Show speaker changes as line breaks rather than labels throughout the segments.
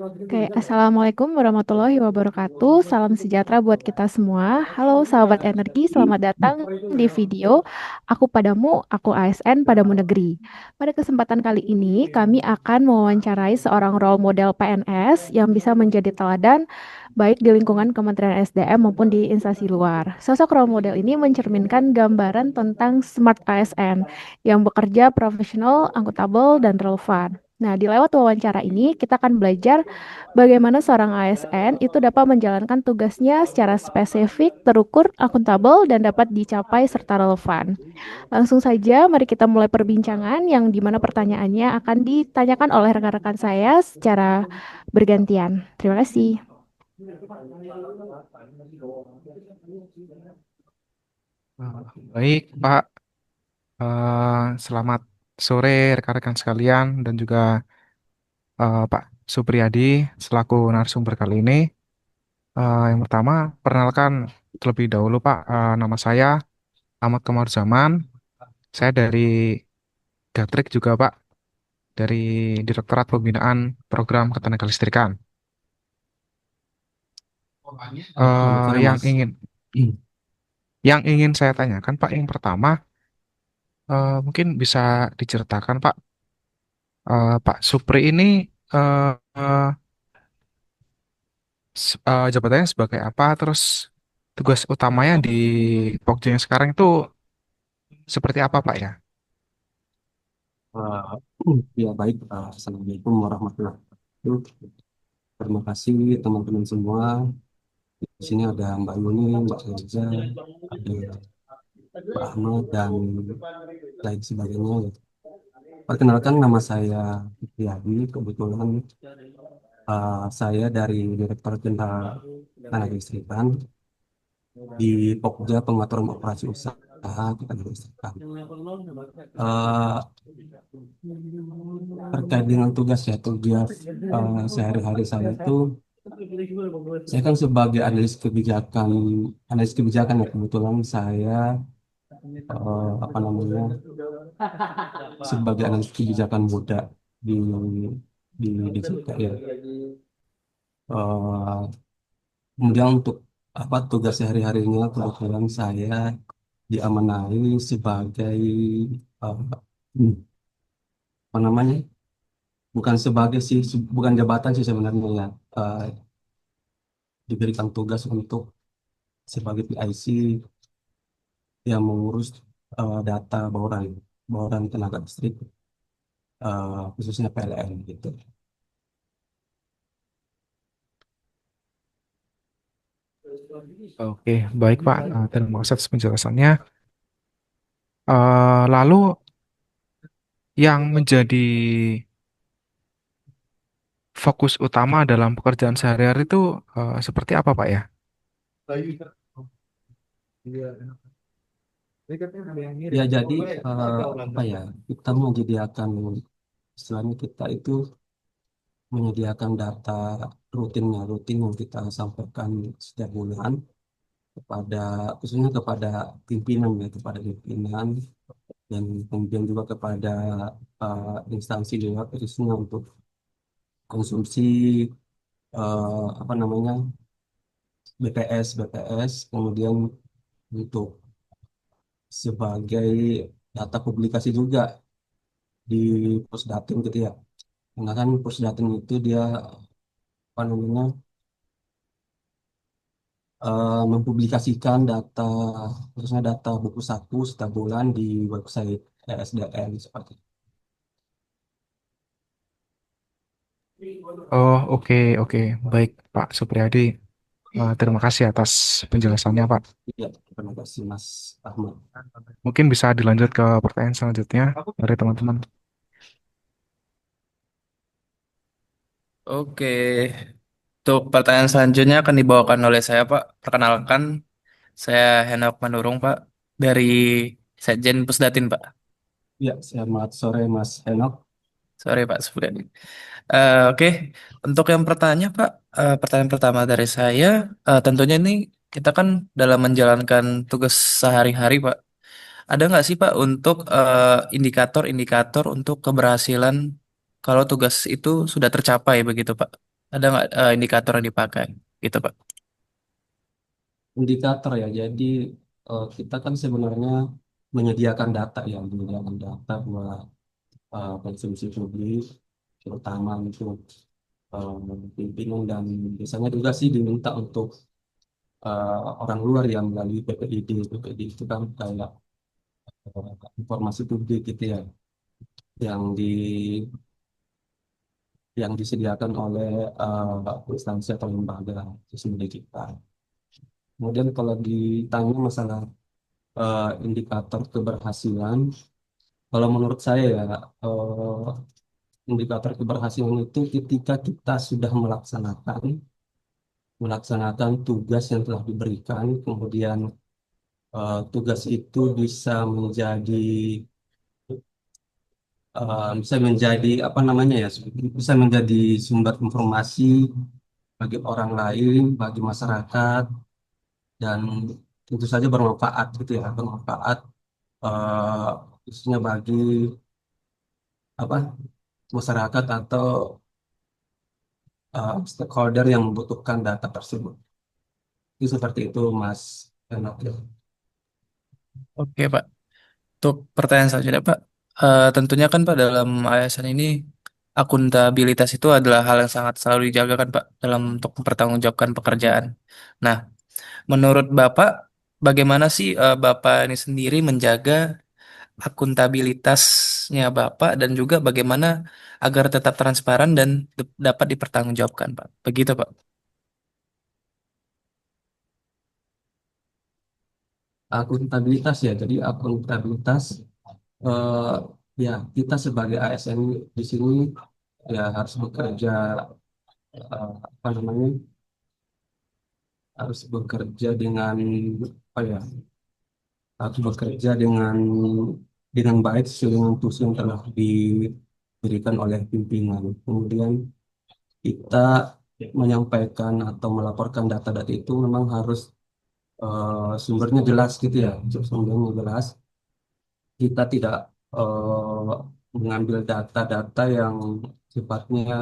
Oke, Assalamualaikum warahmatullahi wabarakatuh. Salam sejahtera buat kita semua. Halo sahabat energi, selamat datang di video Aku Padamu, Aku ASN Padamu Negeri. Pada kesempatan kali ini, kami akan mewawancarai seorang role model PNS yang bisa menjadi teladan baik di lingkungan Kementerian SDM maupun di instansi luar. Sosok role model ini mencerminkan gambaran tentang smart ASN yang bekerja profesional, akuntabel, dan relevan. Nah, di lewat wawancara ini kita akan belajar bagaimana seorang ASN itu dapat menjalankan tugasnya secara spesifik, terukur, akuntabel, dan dapat dicapai serta relevan. Langsung saja, mari kita mulai perbincangan yang dimana pertanyaannya akan ditanyakan oleh rekan-rekan saya secara bergantian. Terima kasih.
Eh, Baik, Pak. Selamat sore rekan-rekan sekalian dan juga Pak Supriyadi selaku narasumber kali ini. Yang pertama, perkenalkan terlebih dahulu, Pak. Nama saya Ahmad Zaman. Saya dari Gatrik juga, Pak, dari Direktorat Pembinaan Program Ketenagalistrikan.
Selamat sore,
Yang
Mas.
ingin yang ingin saya tanyakan, Pak, yang pertama, mungkin bisa diceritakan, Pak, Pak Supri ini eh, eh, jabatannya sebagai apa, terus tugas utamanya di Pokja yang sekarang itu seperti apa, Pak ya?
Eh, ya baik, Assalamualaikum warahmatullahi wabarakatuh. Terima kasih teman-teman semua. Di sini ada Mbak Yuni, Mbak Reza, ada Pak Ahmad dan lain sebagainya. Perkenalkan, nama saya Fitriadi. Kebetulan saya dari Direktur Jenderal Tenaga Listrikan di Pokja Pengaturan Operasi Usaha Tenaga Listrikan. Eh, Terkait dengan tugas ya, tugas sehari-hari saya itu, saya kan sebagai analis kebijakan ya, kebetulan saya apa namanya, sebagai analis kebijakan muda di di JKT ya. Eh, Kemudian untuk apa tugas sehari-harinya, kebetulan saya diamanai sebagai eh, apa namanya, bukan sebagai sih, bukan jabatan sih sebenarnya ya. Eh, Diberikan tugas untuk sebagai PIC yang mengurus data bauran bauran tenaga listrik, khususnya PLN gitu.
Oke, baik, Pak. Terima kasih atas penjelasannya. Lalu yang menjadi fokus utama dalam pekerjaan sehari-hari itu seperti apa, Pak ya?
Ya jadi apa ya, kita menyediakan, istilahnya kita itu menyediakan data rutin yang kita sampaikan setiap bulan kepada, khususnya kepada pimpinan ya, kepada pimpinan dan kemudian juga kepada instansi juga, khususnya untuk konsumsi, apa namanya, BPS, kemudian untuk sebagai data publikasi juga di Pusdatin gitu ya. Karena kan Pusdatin itu dia apa namanya, mempublikasikan data, khususnya data buku saku setiap bulan di website ESDM seperti itu.
Oh, oke, oke. Baik, Pak Supriyadi. Terima kasih atas penjelasannya, Pak.
Ya, terima kasih Mas Ahmad.
Mungkin bisa dilanjut ke pertanyaan selanjutnya dari teman-teman.
Oke, untuk pertanyaan selanjutnya akan dibawakan oleh saya, Pak. Perkenalkan, saya Henok Manurung, Pak, dari Sekjen Pusdatin, Pak.
Ya, selamat sore Mas Henok.
Sorry, Pak, sebelumnya. Oke, untuk yang pertanyaan, Pak, pertanyaan pertama dari saya, tentunya ini kita kan dalam menjalankan tugas sehari-hari, Pak. Ada nggak sih, Pak, untuk indikator-indikator untuk keberhasilan kalau tugas itu sudah tercapai, begitu, Pak? Ada nggak indikator yang dipakai gitu Pak?
Indikator ya, jadi kita kan sebenarnya menyediakan data buat konsumsi publik, terutama untuk eh, pimpinan dan biasanya juga sih diminta untuk orang luar yang melalui PPID. PPID itu kan kayak informasi publik gitu ya, yang di yang disediakan oleh instansi atau lembaga resmi kita. Kemudian kalau ditanya masalah indikator keberhasilan, kalau menurut saya ya indikator keberhasilan itu ketika kita sudah melaksanakan tugas yang telah diberikan, kemudian tugas itu bisa menjadi apa namanya ya, bisa menjadi sumber informasi bagi orang lain, bagi masyarakat, dan tentu saja bermanfaat gitu ya, bermanfaat eh, khususnya bagi apa masyarakat atau stakeholder yang membutuhkan data tersebut. Itu seperti itu, Mas Enoch.
Oke Pak. Untuk pertanyaan selanjutnya Pak, tentunya kan Pak dalam ASN ini akuntabilitas itu adalah hal yang sangat selalu dijaga kan Pak dalam untuk mempertanggungjawabkan pekerjaan. Nah, menurut Bapak, bagaimana sih Bapak ini sendiri menjaga akuntabilitasnya Bapak dan juga bagaimana agar tetap transparan dan dapat dipertanggungjawabkan Pak? Begitu Pak.
Akuntabilitas ya, jadi akuntabilitas eh, ya kita sebagai ASN di sini ya harus bekerja apa namanya harus bekerja dengan apa ya harus bekerja dengan baik sesuai dengan tugas yang telah diberikan oleh pimpinan. Kemudian kita menyampaikan atau melaporkan data-data itu memang harus sumbernya jelas gitu ya, sumbernya jelas. Kita tidak mengambil data-data yang sifatnya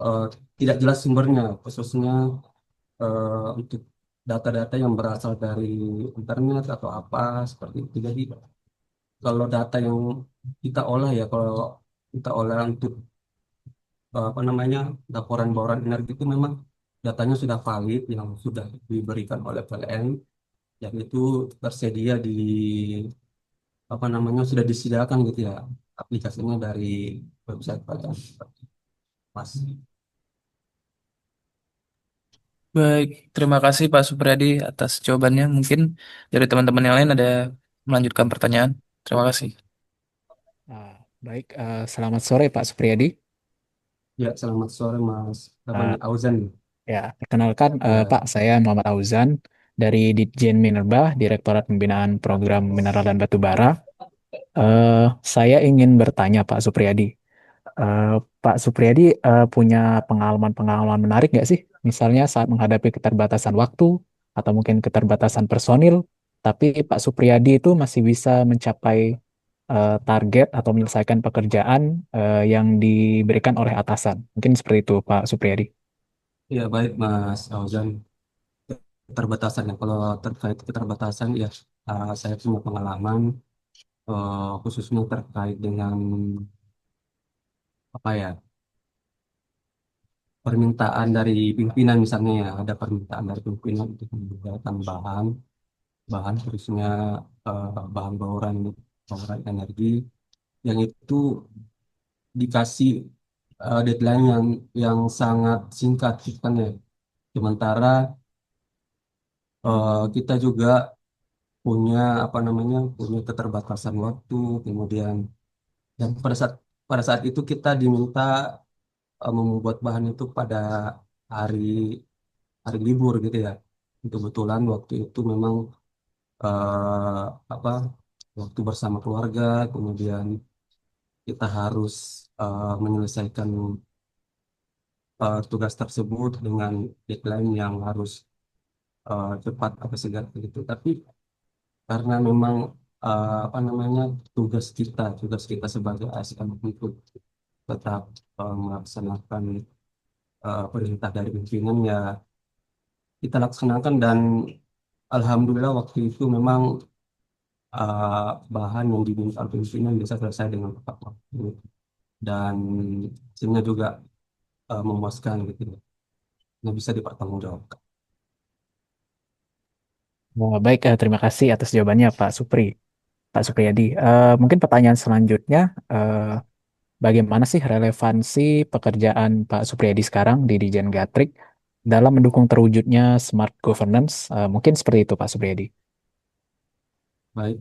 eh, tidak jelas sumbernya, khususnya untuk data-data yang berasal dari internet atau apa seperti itu. Jadi kalau data yang kalau kita olah untuk apa namanya laporan energi itu memang datanya sudah valid yang sudah diberikan oleh PLN yang itu tersedia di apa namanya sudah disediakan gitu ya aplikasinya dari website PLN. Mas.
Baik, terima kasih Pak Supriyadi atas jawabannya. Mungkin dari teman-teman yang lain ada melanjutkan pertanyaan. Terima kasih.
Baik, selamat sore Pak Supriyadi.
Ya, selamat sore Mas. Apa
Eh,
nih Auzan?
ya, perkenalkan
Ya,
Pak, saya Muhammad Auzan dari Ditjen Minerba, Direktorat Pembinaan Program Mineral dan Batu Bara. Saya ingin bertanya Pak Supriyadi. Eh, Pak Supriyadi punya pengalaman-pengalaman menarik nggak sih? Misalnya saat menghadapi keterbatasan waktu atau mungkin keterbatasan personil, tapi Pak Supriyadi itu masih bisa mencapai target atau menyelesaikan pekerjaan yang diberikan oleh atasan. Mungkin seperti itu, Pak Supriyadi.
ya baik Mas Auzan. Keterbatasan ya, kalau terkait keterbatasan ya saya punya pengalaman khususnya terkait dengan apa ya permintaan dari pimpinan misalnya ya ada permintaan dari pimpinan untuk menyediakan bahan khususnya bahan bauran energi yang itu dikasih deadline yang sangat singkat gitu kan ya. Sementara kita juga punya punya keterbatasan waktu, kemudian dan pada saat itu kita diminta membuat bahan itu pada hari hari libur gitu ya. Kebetulan waktu itu memang eh, apa waktu bersama keluarga, kemudian kita harus menyelesaikan tugas tersebut dengan deadline yang harus cepat apa segala gitu. Tapi karena memang tugas kita sebagai ASN untuk tetap melaksanakan perintah dari pimpinan ya kita laksanakan, dan alhamdulillah waktu itu memang bahan yang diminta oleh pimpinan bisa selesai dengan tepat waktu, dan hasilnya juga memuaskan gitu ya. Nggak bisa dipertanggungjawabkan.
Baik, terima kasih atas jawabannya Pak Supriyadi. Mungkin pertanyaan selanjutnya, eh, bagaimana sih relevansi pekerjaan Pak Supriyadi sekarang di Dijen Gatrik dalam mendukung terwujudnya smart governance? Mungkin seperti itu Pak Supriyadi.
Baik,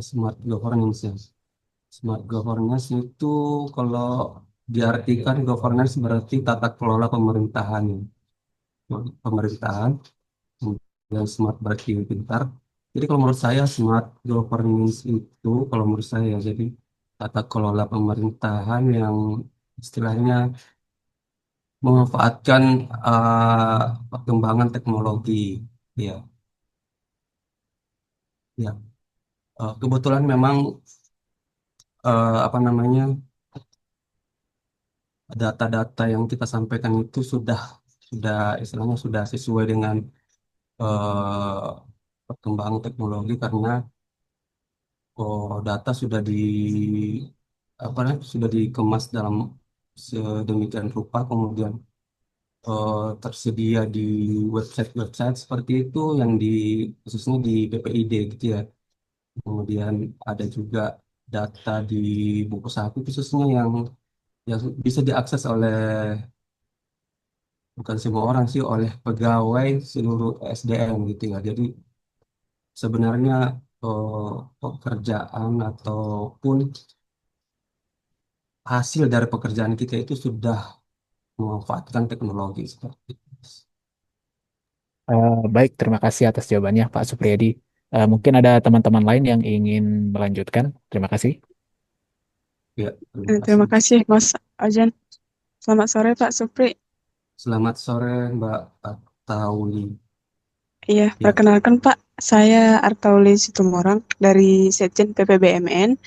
smart governance ya. Smart governance itu kalau diartikan governance berarti tata kelola pemerintahan, ya. Pemerintahan, dan smart berarti pintar. Jadi kalau menurut saya smart governance itu, kalau menurut saya jadi tata kelola pemerintahan yang istilahnya memanfaatkan perkembangan teknologi, ya. Ya, kebetulan memang apa namanya, data-data yang kita sampaikan itu sudah istilahnya sudah sesuai dengan eh, perkembangan teknologi, karena data sudah apa namanya, sudah dikemas dalam sedemikian rupa, kemudian tersedia di website-website seperti itu yang khususnya di BPID gitu ya. Kemudian ada juga data di buku saku khususnya yang bisa diakses oleh bukan semua orang sih, oleh pegawai seluruh SDM gitu ya. Jadi sebenarnya eh, pekerjaan ataupun hasil dari pekerjaan kita itu sudah memanfaatkan teknologi seperti itu.
Baik, terima kasih atas jawabannya Pak Supriyadi. Mungkin ada teman-teman lain yang ingin melanjutkan. Terima kasih.
Ya, terima kasih.
Terima kasih Mas Ajan. Selamat sore Pak Supri.
Selamat sore Mbak Tauli.
Iya,
Ya,
perkenalkan Pak, saya Artauli Situmorang dari Setjen PPBMN.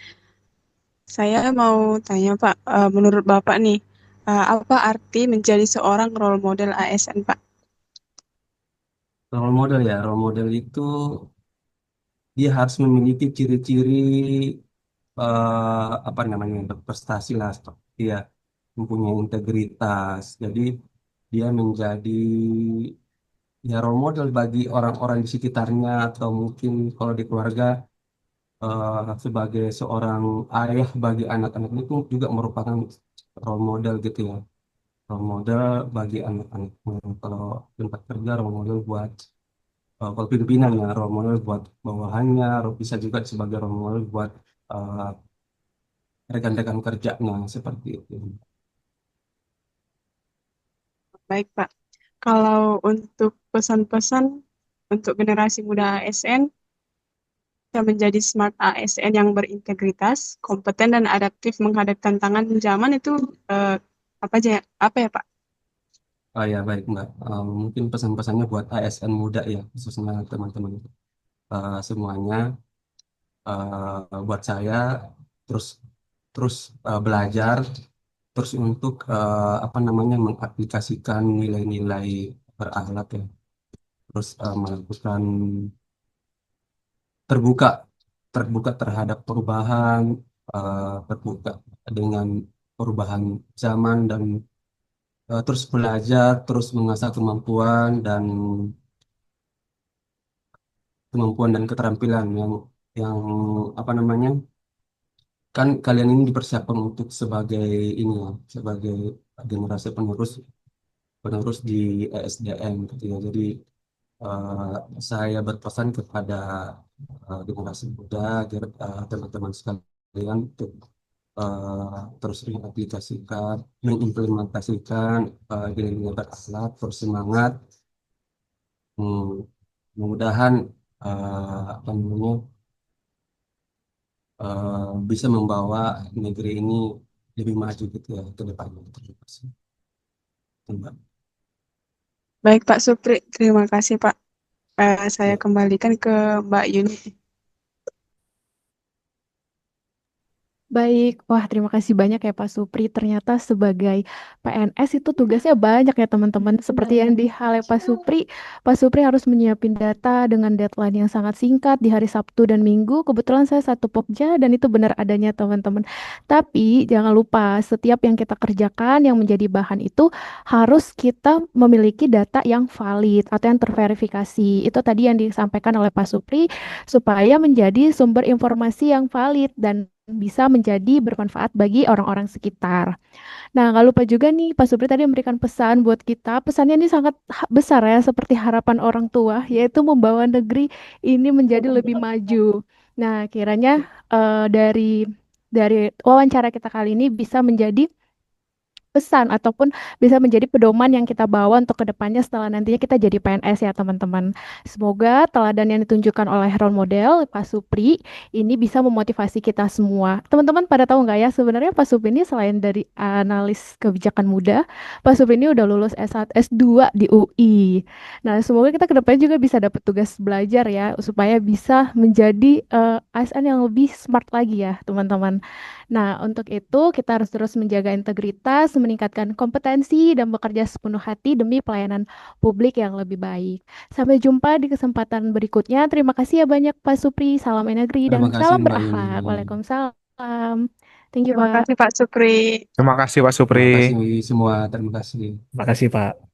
Saya mau tanya Pak, menurut Bapak nih, apa arti menjadi seorang role model ASN Pak?
role model ya. Role model itu dia harus memiliki ciri-ciri apa namanya, berprestasi lah, seperti dia mempunyai integritas. Jadi dia menjadi ya role model bagi orang-orang di sekitarnya, atau mungkin kalau di keluarga sebagai seorang ayah bagi anak-anak itu juga merupakan role model gitu ya. Role model bagi anak-anaknya. Kalau tempat kerja, role model buat kalau pimpinan ya, role model buat bawahannya, bisa juga sebagai role model buat eh, rekan-rekan kerjanya seperti itu.
Baik Pak, kalau untuk pesan-pesan untuk generasi muda ASN, bisa menjadi smart ASN yang berintegritas, kompeten dan adaptif menghadapi tantangan zaman itu eh, apa aja apa ya Pak?
Ya baik Mbak. Mungkin pesan-pesannya buat ASN muda ya, khususnya teman-teman semuanya. Buat saya terus terus belajar, terus untuk apa namanya, mengaplikasikan nilai-nilai berakhlak ya. Terus melakukan terbuka terbuka terhadap perubahan, terbuka dengan perubahan zaman, dan terus belajar, terus mengasah kemampuan dan keterampilan yang apa namanya, kan kalian ini dipersiapkan untuk sebagai ini ya, sebagai generasi penerus penerus di ESDM gitu ya. Jadi eh, saya berpesan kepada generasi muda agar teman-teman sekalian untuk terus mengimplementasikan nilai-nilai berakhlak, terus semangat. Hmm, mudah-mudahan apa namanya, bisa membawa negeri ini lebih maju gitu ya ke depannya. Terima kasih. Mbak.
Baik Pak Supri, terima kasih Pak. Saya
Ya,
kembalikan ke Mbak Yuni.
Baik, wah terima kasih banyak ya Pak Supri. Ternyata sebagai PNS itu tugasnya banyak ya teman-teman. Seperti yang di hal Pak Supri harus menyiapin data dengan deadline yang sangat singkat di hari Sabtu dan Minggu. Kebetulan saya satu Pokja dan itu benar adanya teman-teman. Tapi jangan lupa setiap yang kita kerjakan yang menjadi bahan itu harus kita memiliki data yang valid atau yang terverifikasi. Itu tadi yang disampaikan oleh Pak Supri supaya menjadi sumber informasi yang valid dan bisa menjadi bermanfaat bagi orang-orang sekitar. Nah, nggak lupa juga nih, Pak Supri tadi memberikan pesan buat kita. Pesannya ini sangat besar ya, seperti harapan orang tua, yaitu membawa negeri ini menjadi lebih maju. Nah, kiranya dari wawancara kita kali ini bisa menjadi pesan ataupun bisa menjadi pedoman yang kita bawa untuk kedepannya setelah nantinya kita jadi PNS ya teman-teman. Semoga teladan yang ditunjukkan oleh role model Pak Supri ini bisa memotivasi kita semua. Teman-teman pada tahu nggak ya sebenarnya Pak Supri ini selain dari analis kebijakan muda, Pak Supri ini udah lulus S1, S2 di UI. Nah, semoga kita kedepannya juga bisa dapat tugas belajar ya supaya bisa menjadi ASN yang lebih smart lagi ya teman-teman. Nah, untuk itu kita harus terus menjaga integritas, meningkatkan kompetensi, dan bekerja sepenuh hati demi pelayanan publik yang lebih baik. Sampai jumpa di kesempatan berikutnya. Terima kasih ya banyak Pak Supri. Salam negeri
Terima
dan
kasih
salam
Mbak Yuni.
berakhlak. Waalaikumsalam. Thank you,
Terima
Pak.
kasih Pak Supri.
Terima kasih Pak Supri.
Terima kasih semua. Terima kasih.
Makasih Pak.